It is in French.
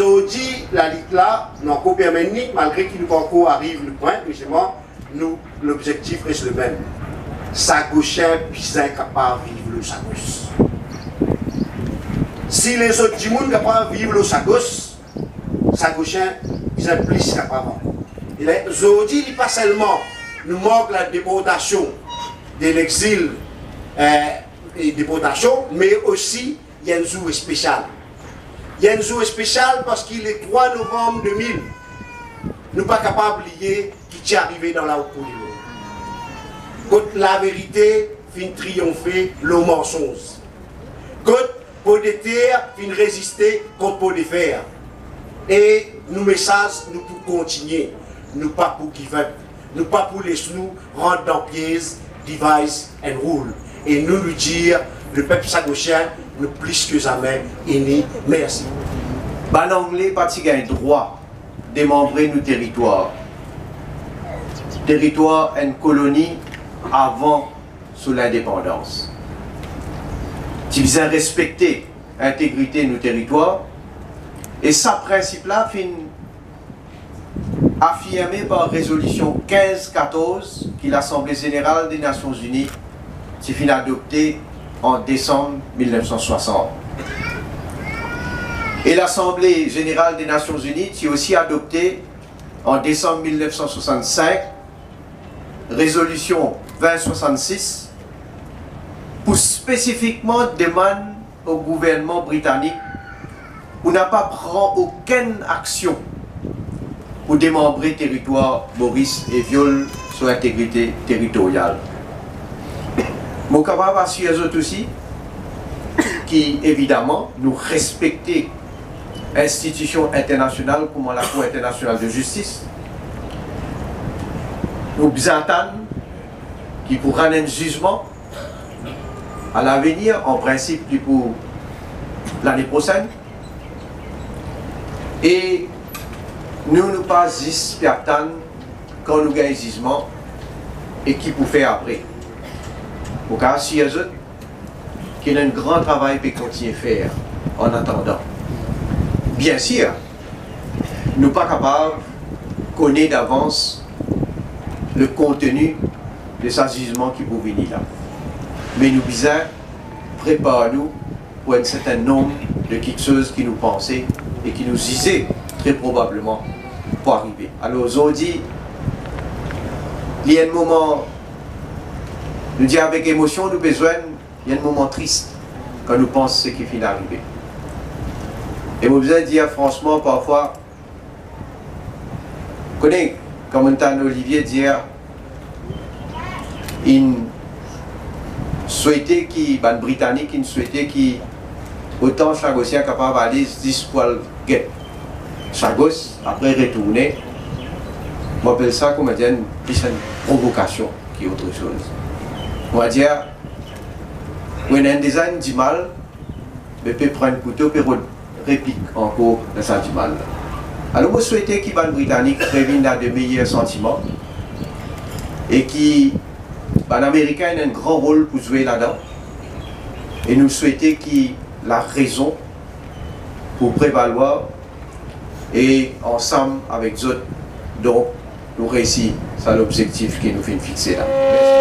aujourd'hui, la Ligue là, non, malgré qu'il nous concours arrive le point, justement, nous, l'objectif reste le même. Sagouchien, puis incapable de vivre le Sagos. Si les autres du monde sont capables de vivre le Sagos, Sagouchien, ils sont plus capables. Aujourd'hui, il n'est pas seulement nous manque la déportation de l'exil et déportation, mais aussi il y a un jour spécial. Il y a un jour spécial parce qu'il est 3 novembre 2000. Nous ne sommes pas capables de lier qui est arrivé dans la haute cour du monde. Quand la vérité fin triompher le mensonge. Quand pour des terres fin résister contre pour des fer. Et nos messages, nous pour continuer. Nous pas pour give up. Nous pas pour les nous rentrer dans pièces, devise and rule. Et nous lui dire, le peuple sagouchien, nous plus que jamais, unis. Merci. Ban anglais pas de droit de démembrer nos territoires. Territoire et colonie avant sous l'indépendance. Si vous avez respecté l'intégrité de nos territoires, et ça principe-là fin affirmé par résolution 1514 qui l'Assemblée générale des Nations Unies s'est fin adoptée en décembre 1960. Et l'Assemblée générale des Nations Unies s'est aussi adoptée en décembre 1965 résolution 2066 pour spécifiquement demander au gouvernement britannique pour ne pas prendre aucune action pour démembrer le territoire Maurice et viol sur l'intégrité territoriale. Mon capable assurer eux autres aussi qui évidemment nous respecter institutions internationales comme la Cour internationale de justice. Nous attendons qui pour rendre un jugement à l'avenir, en principe pour l'année prochaine. Et nous ne pas juste attendre quand nous gagnons un jugement et qui pour faire après. Au cas si eux autres, qu'il y a un grand travail pour continuer à faire en attendant. Bien sûr, nous ne sommes pas capables de connaître d'avance le contenu de ce jugement qui peut venir là. Mais nous disons, préparons-nous pour un certain nombre de quelque chose qui nous pensait et qui nous disait très probablement pour arriver. Alors aujourd'hui, il y a un moment, nous disons avec émotion, nous besoin, il y a un moment triste quand nous pensons ce qui finit d'arriver. Et vous besoin de dire franchement parfois, connaissez, comme Olivier dire, il souhaitait qu'il, les Britanniques, il souhaitait qu'il, autant Chagossien capable d'aller 10 poils guet. Chagos, après retourner, on appelle ça comme une provocation, qui est autre chose. On va dire, quand un design dit mal, on peut prendre un couteau et réplique encore de ça du mal. Alors, vous souhaitez que les Britanniques préviennent de meilleurs sentiments et qui, les Américains ont un grand rôle pour jouer là-dedans. Et nous souhaitons qu'il la raison pour prévaloir et ensemble avec eux, donc nous réussissons, c'est l'objectif qui nous fait fixer là. Merci.